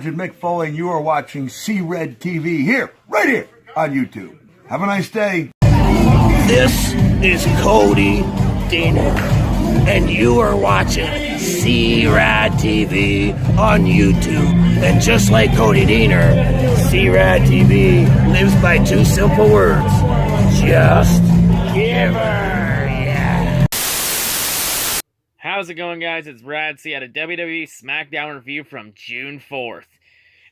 Mick Foley, and you are watching C-RadTV here, right here on YouTube. Have a nice day. This is Cody Diener, and you are watching C-RadTV on YouTube. And just like Cody Diener, C-RadTV lives by two simple words: just give her, yeah. How's it going, guys? It's Rad C at a WWE Smackdown review from June 4th.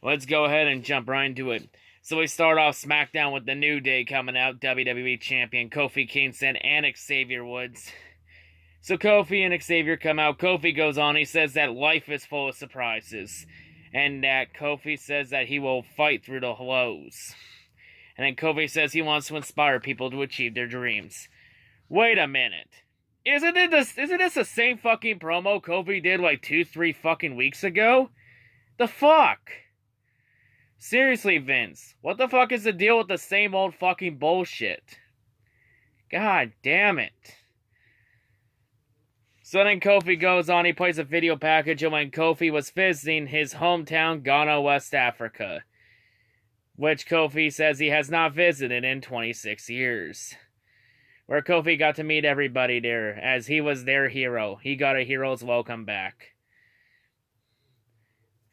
Let's go ahead and jump right into it. So we start off SmackDown with the New Day coming out, WWE Champion Kofi Kingston and Xavier Woods. So Kofi and Xavier come out. Kofi goes on, he says that life is full of surprises. And that Kofi says that he will fight through the lows. And then Kofi says he wants to inspire people to achieve their dreams. Wait a minute. Isn't this the same fucking promo Kofi did like 2-3 fucking weeks ago? The fuck? Seriously, Vince. What the fuck is the deal with the same old fucking bullshit? God damn it. So then Kofi goes on, he plays a video package of when Kofi was visiting his hometown, Ghana, West Africa. Which Kofi says he has not visited in 26 years. Where Kofi got to meet everybody there, as he was their hero. He got a hero's welcome back.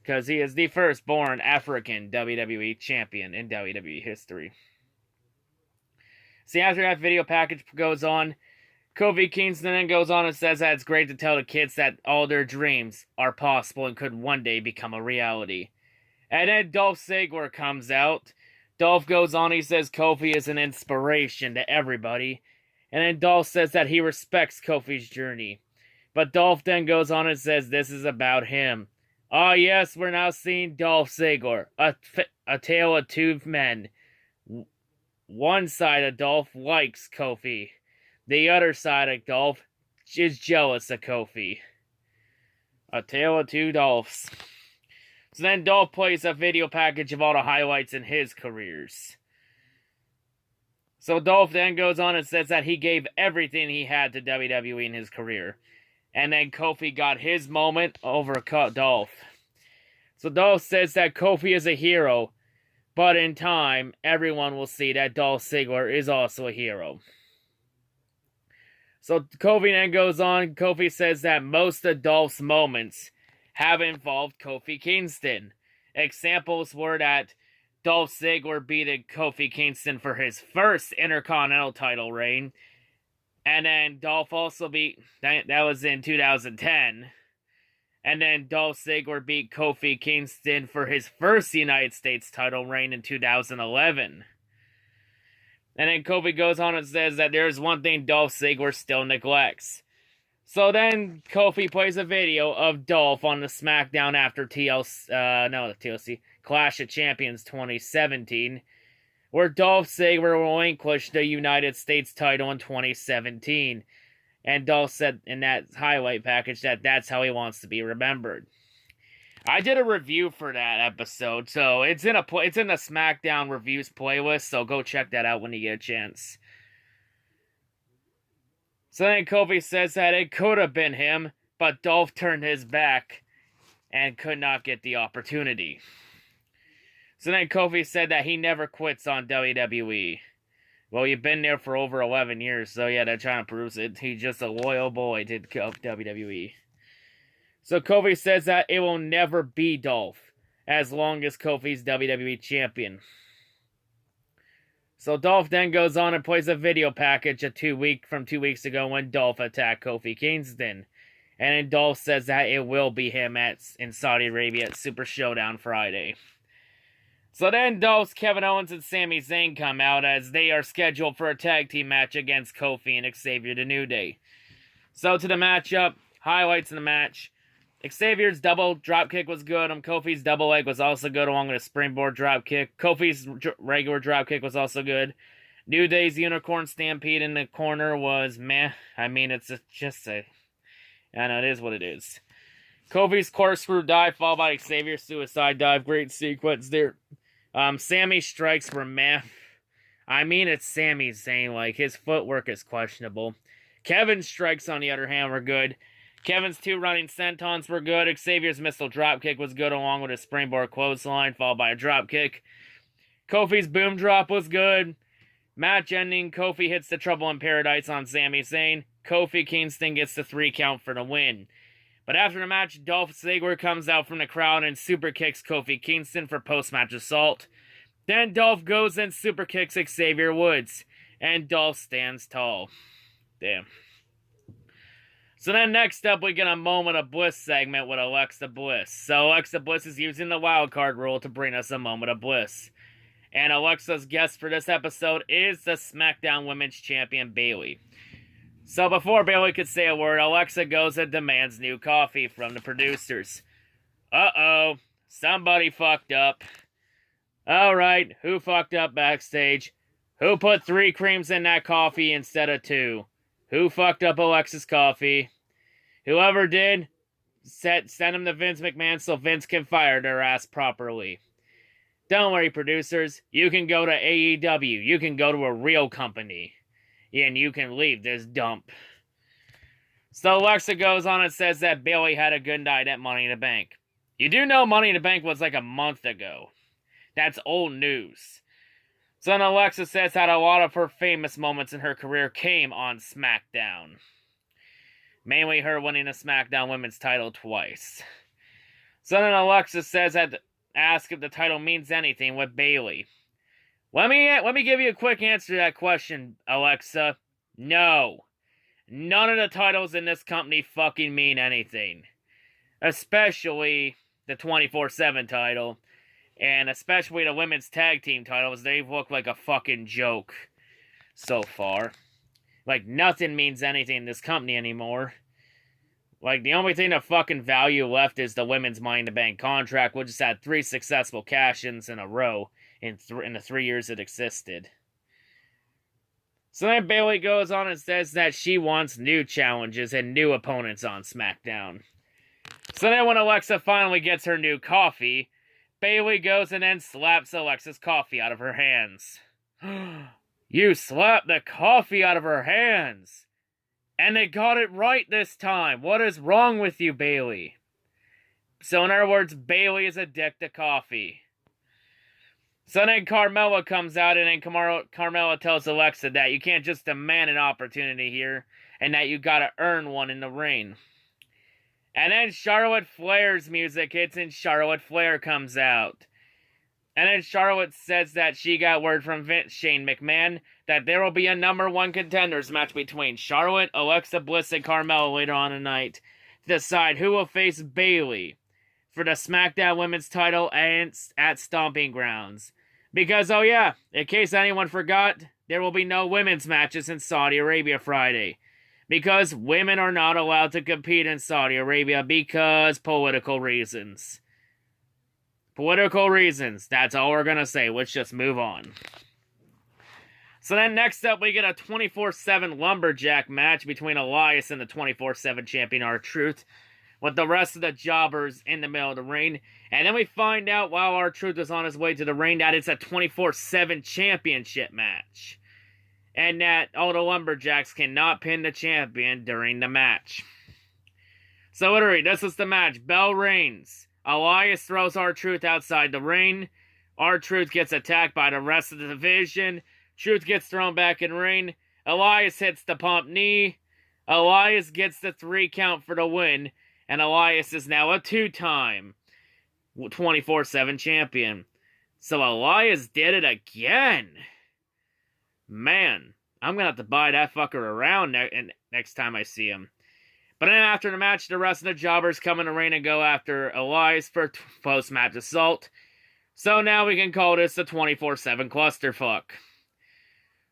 Because he is the first-born African WWE champion in WWE history. See, after that video package goes on, Kofi Kingston then goes on and says that it's great to tell the kids that all their dreams are possible and could one day become a reality. And then Dolph Ziggler comes out. Dolph goes on, he says Kofi is an inspiration to everybody. And then Dolph says that he respects Kofi's journey. But Dolph then goes on and says this is about him. Oh yes, we're now seeing Dolph Ziggler, a tale of two men. One side of Dolph likes Kofi. The other side of Dolph is jealous of Kofi. A tale of two Dolphs. So then Dolph plays a video package of all the highlights in his careers. So Dolph then goes on and says that he gave everything he had to WWE in his career. And then Kofi got his moment over Dolph. So Dolph says that Kofi is a hero, but in time, everyone will see that Dolph Ziggler is also a hero. So Kofi then goes on, Kofi says that most of Dolph's moments have involved Kofi Kingston. Examples were that Dolph Ziggler beat Kofi Kingston for his first Intercontinental title reign. And then Dolph also beat, that was in 2010. And then Dolph Ziggler beat Kofi Kingston for his first United States title reign in 2011. And then Kofi goes on and says that there's one thing Dolph Ziggler still neglects. So then Kofi plays a video of Dolph on the SmackDown after Clash of Champions 2017. Where Dolph Ziggler relinquished the United States title in 2017. And Dolph said in that highlight package that that's how he wants to be remembered. I did a review for that episode, so it's in the SmackDown reviews playlist, so go check that out when you get a chance. So then Kofi says that it could have been him, but Dolph turned his back and could not get the opportunity. So then Kofi said that he never quits on WWE. Well, you've been there for over 11 years, so yeah, that kind of proves it. He's just a loyal boy to WWE. So Kofi says that it will never be Dolph, as long as Kofi's WWE champion. So Dolph then goes on and plays a video package from 2 weeks ago when Dolph attacked Kofi Kingston. And then Dolph says that it will be him in Saudi Arabia at Super Showdown Friday. So then Dolph's Kevin Owens and Sami Zayn come out as they are scheduled for a tag team match against Kofi and Xavier the New Day. So to the matchup, highlights in the match. Xavier's double dropkick was good. Kofi's double leg was also good along with a springboard dropkick. Kofi's regular dropkick was also good. New Day's Unicorn Stampede in the corner was meh. I mean, I know it is what it is. Kofi's corkscrew dive followed by Xavier's suicide dive. Great sequence there. Sammy's strikes were meh. I mean, it's Sami Zayn. His footwork is questionable. Kevin's strikes, on the other hand, were good. Kevin's 2 running sentons were good. Xavier's missile dropkick was good, along with a springboard clothesline, followed by a dropkick. Kofi's boom drop was good. Match ending, Kofi hits the Trouble in Paradise on Sami Zayn. Kofi Kingston gets the 3 count for the win. But after the match, Dolph Ziggler comes out from the crowd and super kicks Kofi Kingston for post-match assault. Then Dolph goes and super kicks Xavier Woods. And Dolph stands tall. Damn. So then next up, we get a Moment of Bliss segment with Alexa Bliss. So Alexa Bliss is using the wildcard rule to bring us a Moment of Bliss. And Alexa's guest for this episode is the SmackDown Women's Champion, Bayley. So before Bayley could say a word, Alexa goes and demands new coffee from the producers. Uh-oh, somebody fucked up. Alright, who fucked up backstage? Who put 3 creams in that coffee instead of 2? Who fucked up Alexa's coffee? Whoever did, send him to Vince McMahon so Vince can fire their ass properly. Don't worry, producers. You can go to AEW. You can go to a real company. And you can leave this dump. So Alexa goes on and says that Bayley had a good night at Money in the Bank. You do know Money in the Bank was like a month ago. That's old news. So then Alexa says that a lot of her famous moments in her career came on SmackDown. Mainly her winning the SmackDown Women's title twice. So then Alexa says that ask if the title means anything with Bayley. Let me give you a quick answer to that question, Alexa. No. None of the titles in this company fucking mean anything. Especially the 24/7 title. And especially the women's tag team titles. They've looked like a fucking joke so far. Like, nothing means anything in this company anymore. Like, the only thing of fucking value left is the women's Money in the Bank contract, which has had 3 successful cash-ins in a row in the 3 years it existed. So then Bayley goes on and says that she wants new challenges and new opponents on SmackDown. So then when Alexa finally gets her new coffee, Bayley goes and then slaps Alexa's coffee out of her hands. You slapped the coffee out of her hands! And they got it right this time! What is wrong with you, Bayley? So in other words, Bayley is addicted to coffee. So then Carmella comes out and then Carmella tells Alexa that you can't just demand an opportunity here and that you gotta earn one in the ring. And then Charlotte Flair's music hits and Charlotte Flair comes out. And then Charlotte says that she got word from Shane McMahon that there will be a number 1 contenders match between Charlotte, Alexa Bliss, and Carmella later on tonight to decide who will face Bayley for the SmackDown Women's title at Stomping Grounds. Because, oh yeah, in case anyone forgot, there will be no women's matches in Saudi Arabia Friday. Because women are not allowed to compete in Saudi Arabia because political reasons. Political reasons. That's all we're gonna say. Let's just move on. So then next up, we get a 24/7 lumberjack match between Elias and the 24/7 champion R-Truth, with the rest of the jobbers in the middle of the ring. And then we find out while R-Truth is on his way to the ring that it's a 24/7 championship match. And that all the lumberjacks cannot pin the champion during the match. So literally, this is the match. Bell rings. Elias throws R-Truth outside the ring. R-Truth gets attacked by the rest of the division. Truth gets thrown back in ring. Elias hits the pump knee. Elias gets the 3 count for the win. And Elias is now a 2-time 24/7 champion. So Elias did it again. Man, I'm going to have to buy that fucker around next time I see him. But then after the match, the rest of the jobbers come in the ring and go after Elias for post-match assault. So now we can call this the 24/7 clusterfuck.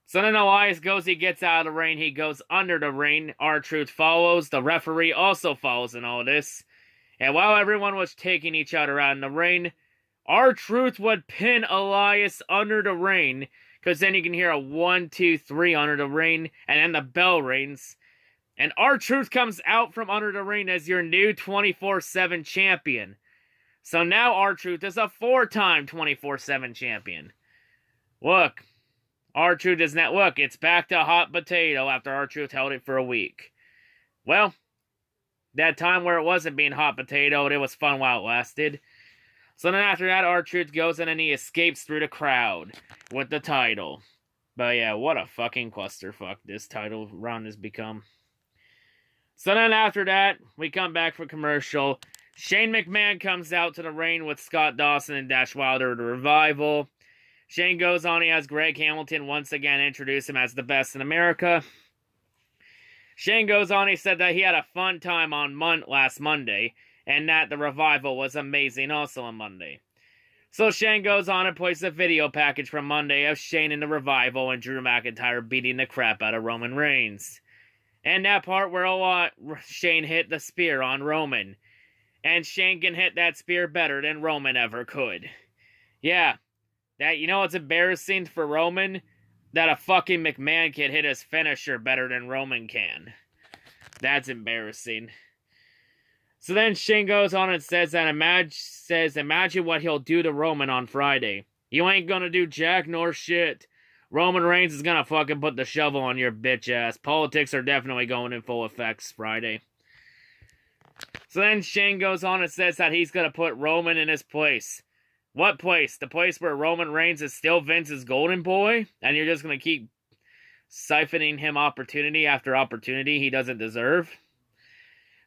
So then Elias goes, he gets out of the ring, he goes under the ring. R-Truth follows, the referee also follows in all this. And while everyone was taking each other out in the ring, R-Truth would pin Elias under the ring, because then you can hear a 1, 2, 3 under the ring, and then the bell rings. And R-Truth comes out from under the ring as your new 24/7 champion. So now R-Truth is a 4-time 24/7 champion. Look, R-Truth is now, look, it's back to hot potato after R-Truth held it for a week. Well, that time where it wasn't being hot potato, and it was fun while it lasted. So then after that, R-Truth goes in and he escapes through the crowd with the title. But yeah, what a fucking clusterfuck this title run has become. So then after that, we come back for commercial. Shane McMahon comes out to the ring with Scott Dawson and Dash Wilder, the Revival. Shane goes on, he has Greg Hamilton once again introduce him as the best in America. Shane goes on, he said that he had a fun time on last Monday, and that the Revival was amazing also on Monday. So Shane goes on and plays a video package from Monday of Shane and the Revival and Drew McIntyre beating the crap out of Roman Reigns. And that part where Shane hit the spear on Roman. And Shane can hit that spear better than Roman ever could. Yeah, that, you know what's embarrassing for Roman? That a fucking McMahon kid hit his finisher better than Roman can. That's embarrassing. So then Shane goes on and says that imagine what he'll do to Roman on Friday. You ain't gonna do jack nor shit. Roman Reigns is gonna fucking put the shovel on your bitch ass. Politics are definitely going in full effect Friday. So then Shane goes on and says that he's gonna put Roman in his place. What place? The place where Roman Reigns is still Vince's golden boy? And you're just gonna keep siphoning him opportunity after opportunity he doesn't deserve?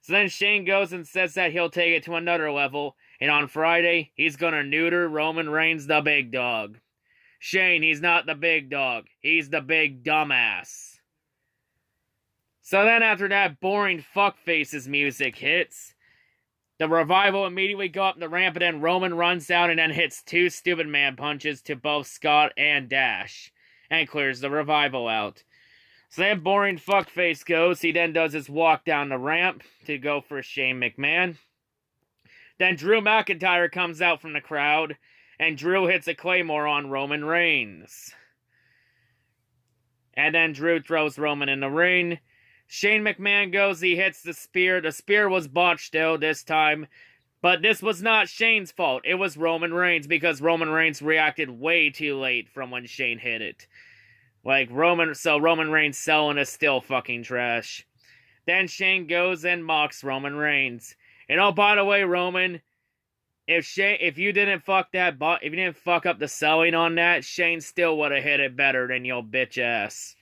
So then Shane goes and says that he'll take it to another level, and on Friday, he's gonna neuter Roman Reigns the big dog. Shane, he's not the big dog. He's the big dumbass. So then after that boring fuckfaces music hits, the Revival immediately go up the ramp, and then Roman runs down and then hits 2 stupid man punches to both Scott and Dash, and clears the Revival out. So then boring fuckface goes, he then does his walk down the ramp to go for Shane McMahon. Then Drew McIntyre comes out from the crowd, and Drew hits a Claymore on Roman Reigns. And then Drew throws Roman in the ring. Shane McMahon goes, he hits the spear. The spear was botched though this time, but this was not Shane's fault. It was Roman Reigns, because Roman Reigns reacted way too late from when Shane hit it. Roman Reigns' selling is still fucking trash. Then Shane goes and mocks Roman Reigns. And oh, by the way, Roman, if you didn't fuck up the selling on that, Shane still would have hit it better than your bitch ass.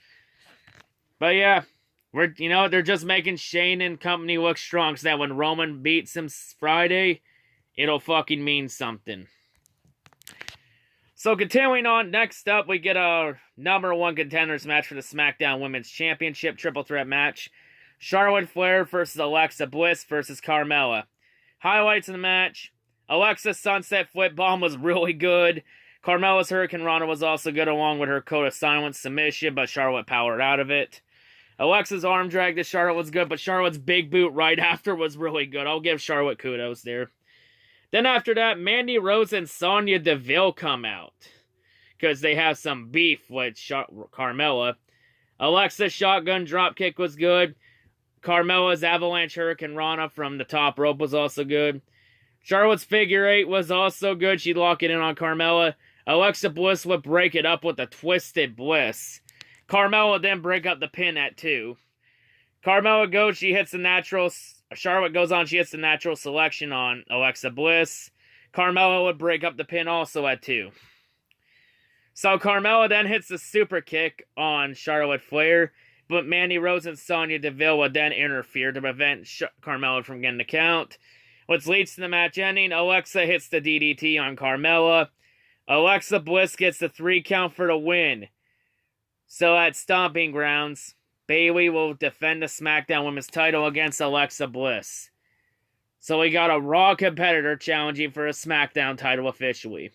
But yeah, they're just making Shane and company look strong so that when Roman beats him Friday, it'll fucking mean something. So continuing on, next up we get our number 1 contenders match for the SmackDown Women's Championship triple threat match. Charlotte Flair versus Alexa Bliss versus Carmella. Highlights of the match: Alexa's Sunset Flip Bomb was really good. Carmella's Hurricane Rana was also good, along with her Code of Silence submission, but Charlotte powered out of it. Alexa's arm drag to Charlotte was good, but Charlotte's big boot right after was really good. I'll give Charlotte kudos there. Then after that, Mandy Rose and Sonya Deville come out, because they have some beef with Carmella. Alexa's shotgun dropkick was good. Carmella's avalanche Hurricane Rana from the top rope was also good. Charlotte's figure 8 was also good. She'd lock it in on Carmella. Alexa Bliss would break it up with a twisted Bliss. Carmella would then break up the pin at 2. Carmella goes, she hits the natural... Charlotte goes on, she hits the natural selection on Alexa Bliss. Carmella would break up the pin also at 2. So Carmella then hits the super kick on Charlotte Flair, but Mandy Rose and Sonya Deville would then interfere to prevent Carmella from getting the count, which leads to the match ending. Alexa hits the DDT on Carmella. Alexa Bliss gets the 3 count for the win. So at Stomping Grounds, Bayley will defend the SmackDown Women's title against Alexa Bliss. So we got a Raw competitor challenging for a SmackDown title officially.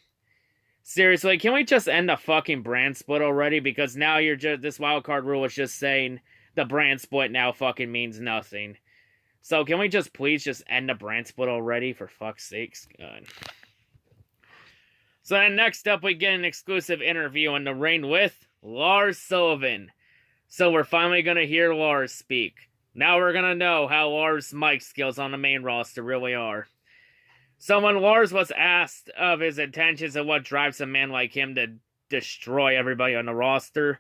Seriously, can we just end the fucking brand split already? Because now this wildcard rule is just saying the brand split now fucking means nothing. So can we just please just end the brand split already, for fuck's sakes? God. So then next up we get an exclusive interview in the ring with Lars Sullivan. So we're finally going to hear Lars speak. Now we're going to know how Lars' mic skills on the main roster really are. So when Lars was asked of his intentions and what drives a man like him to destroy everybody on the roster,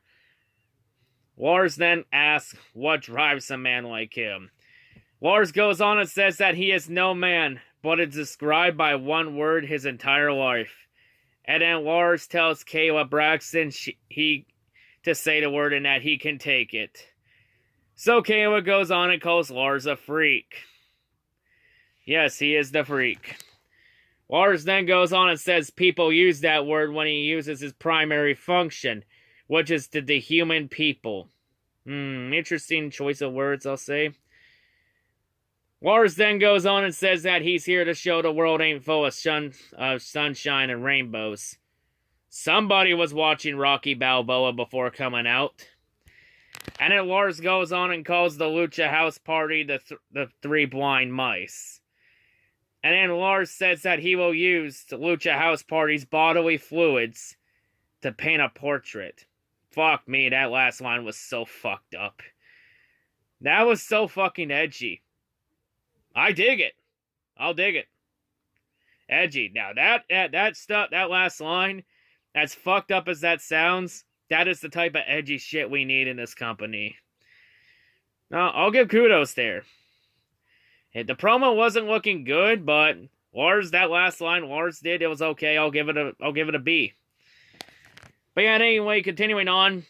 Lars then asked what drives a man like him. Lars goes on and says that he is no man, but is described by one word his entire life. And then Lars tells Kayla Braxton to say the word and that he can take it. So Kayla goes on and calls Lars a freak. Yes, he is the freak. Lars then goes on and says people use that word when he uses his primary function, which is to dehuman people. Interesting choice of words, I'll say. Lars then goes on and says that he's here to show the world ain't full of sunshine and rainbows. Somebody was watching Rocky Balboa before coming out. And then Lars goes on and calls the Lucha House Party the Three Blind Mice. And then Lars says that he will use the Lucha House Party's bodily fluids to paint a portrait. Fuck me, that last line was so fucked up. That was so fucking edgy. I dig it. I'll dig it. Edgy. Now that stuff, that last line, as fucked up as that sounds, that is the type of edgy shit we need in this company. Now, I'll give kudos there. The promo wasn't looking good, but Lars, that last line Lars did, it was okay. I'll give it a B. But yeah, anyway, continuing on,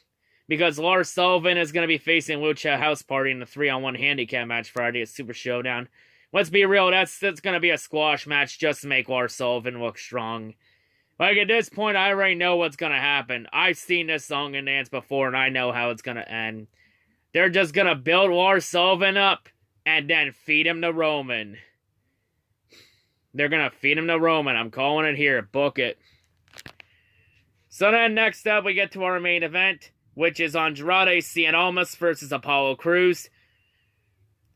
because Lars Sullivan is going to be facing Lucha House Party in the 3-on-1 handicap match Friday at Super Showdown. Let's be real, that's going to be a squash match just to make Lars Sullivan look strong. Like, at this point, I already know what's going to happen. I've seen this song and dance before, and I know how it's going to end. They're just going to build Lars Sullivan up, and then feed him to Roman. They're going to feed him to Roman. I'm calling it here. Book it. So then, next up, we get to our main event, which is Andrade Cien Almas versus Apollo Crews.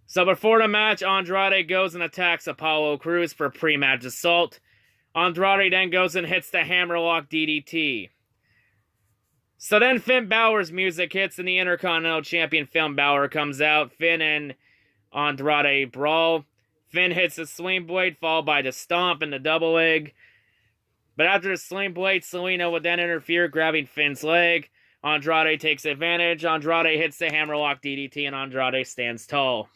So before the match, Andrade goes and attacks Apollo Crews for pre-match assault. Andrade then goes and hits the hammerlock DDT. So then Finn Balor's music hits and the Intercontinental Champion Finn Balor comes out. Finn and Andrade brawl. Finn hits the sling blade followed by the stomp and the double leg. But after the sling blade, Selena would then interfere, grabbing Finn's leg. Andrade takes advantage. Andrade hits the hammerlock DDT and Andrade stands tall.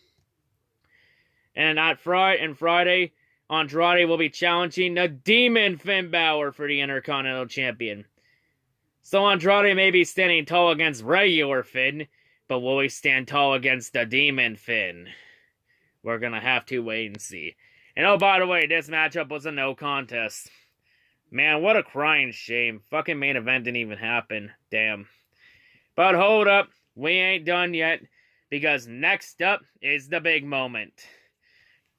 And on Friday, Andrade will be challenging the Demon Finn Balor for the Intercontinental Champion. So Andrade may be standing tall against regular Finn, but will he stand tall against the Demon Finn? We're gonna have to wait and see. And oh, by the way, this matchup was a no contest. Man, what a crying shame. Fucking main event didn't even happen. Damn. But hold up, we ain't done yet, because next up is the big moment.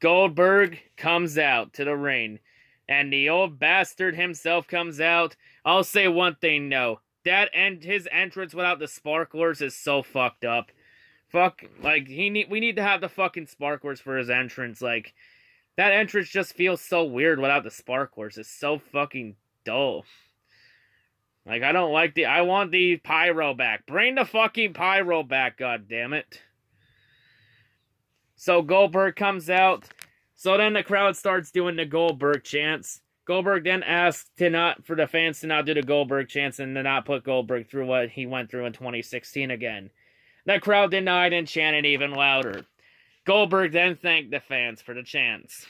Goldberg comes out to the ring, and the old bastard himself comes out. I'll say one thing, though. His entrance without the sparklers is so fucked up. We need to have the fucking sparklers for his entrance. Like, that entrance just feels so weird without the sparklers. It's so fucking dull. Like, I don't like I want the pyro back. Bring the fucking pyro back, goddammit. So Goldberg comes out. So then the crowd starts doing the Goldberg chants. Goldberg then asks for the fans to not do the Goldberg chants and to not put Goldberg through what he went through in 2016 again. The crowd denied and chanted even louder. Goldberg then thanked the fans for the chants.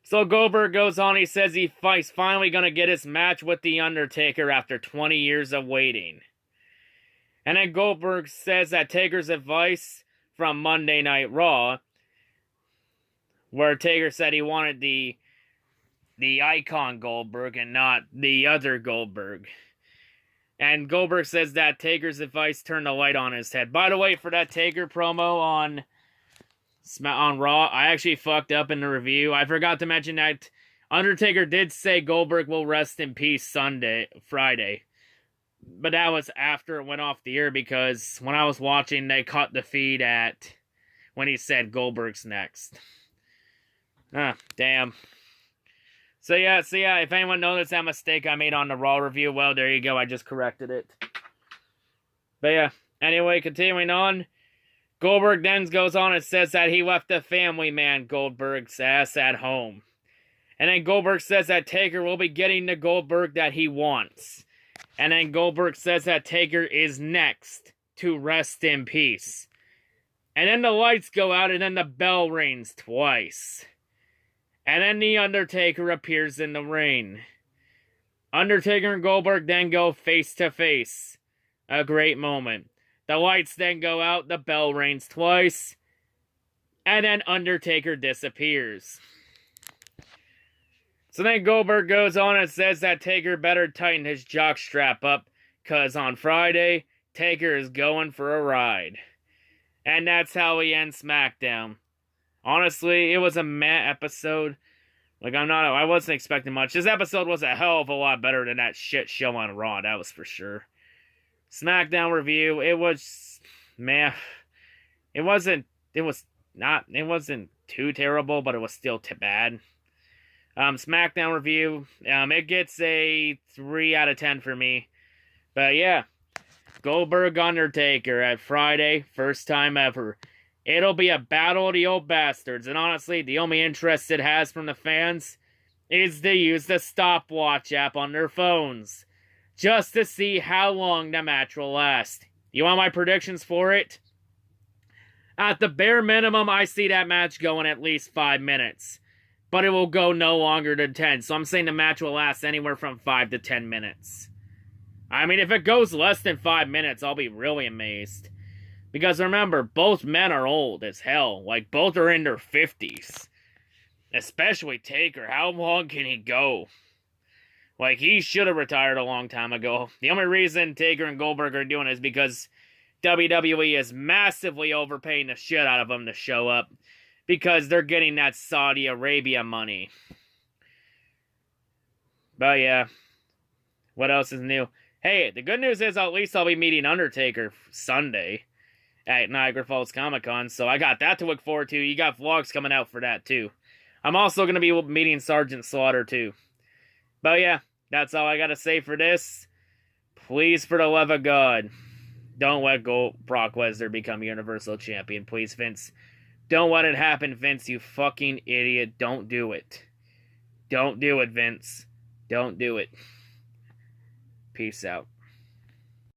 So Goldberg goes on, he says he's finally going to get his match with The Undertaker after 20 years of waiting. And then Goldberg says that Taker's advice from Monday Night Raw, where Taker said he wanted the icon Goldberg and not the other Goldberg. And Goldberg says that Taker's advice turned the light on his head. By the way, for that Taker promo on Raw, I actually fucked up in the review. I forgot to mention that Undertaker did say Goldberg will rest in peace Friday. But that was after it went off the air, because when I was watching, they cut the feed when he said Goldberg's next. Damn. So yeah, if anyone noticed that mistake I made on the Raw review, well, there you go, I just corrected it. But yeah, anyway, continuing on, Goldberg then goes on and says that he left the family man Goldberg's ass at home. And then Goldberg says that Taker will be getting the Goldberg that he wants. And then Goldberg says that Taker is next to rest in peace. And then the lights go out, and then the bell rings twice. And then The Undertaker appears in the ring. Undertaker and Goldberg then go face to face. A great moment. The lights then go out, the bell rings twice, and then Undertaker disappears. So then Goldberg goes on and says that Taker better tighten his jockstrap up, cause on Friday, Taker is going for a ride. And that's how we end SmackDown. Honestly, it was a meh episode. I wasn't expecting much. This episode was a hell of a lot better than that shit show on Raw, that was for sure. SmackDown review, it was meh. It wasn't too terrible, but it was still too bad. SmackDown review, it gets a 3 out of 10 for me. But yeah, Goldberg Undertaker at Friday, first time ever. It'll be a battle of the old bastards, and honestly, the only interest it has from the fans is to use the stopwatch app on their phones, just to see how long the match will last. You want my predictions for it? At the bare minimum, I see that match going at least 5 minutes, but it will go no longer than 10, so I'm saying the match will last anywhere from 5 to 10 minutes. I mean, if it goes less than 5 minutes, I'll be really amazed. Because remember, both men are old as hell. Like, both are in their 50s. Especially Taker. How long can he go? Like, he should have retired a long time ago. The only reason Taker and Goldberg are doing it is because WWE is massively overpaying the shit out of them to show up. Because they're getting that Saudi Arabia money. But yeah. What else is new? Hey, the good news is at least I'll be meeting Undertaker Sunday at Niagara Falls Comic-Con, so I got that to look forward to. You got vlogs coming out for that, too. I'm also going to be meeting Sergeant Slaughter, too. But yeah, that's all I got to say for this. Please, for the love of God, don't let Brock Lesnar become Universal Champion. Please, Vince. Don't let it happen, Vince, you fucking idiot. Don't do it. Don't do it, Vince. Don't do it. Peace out.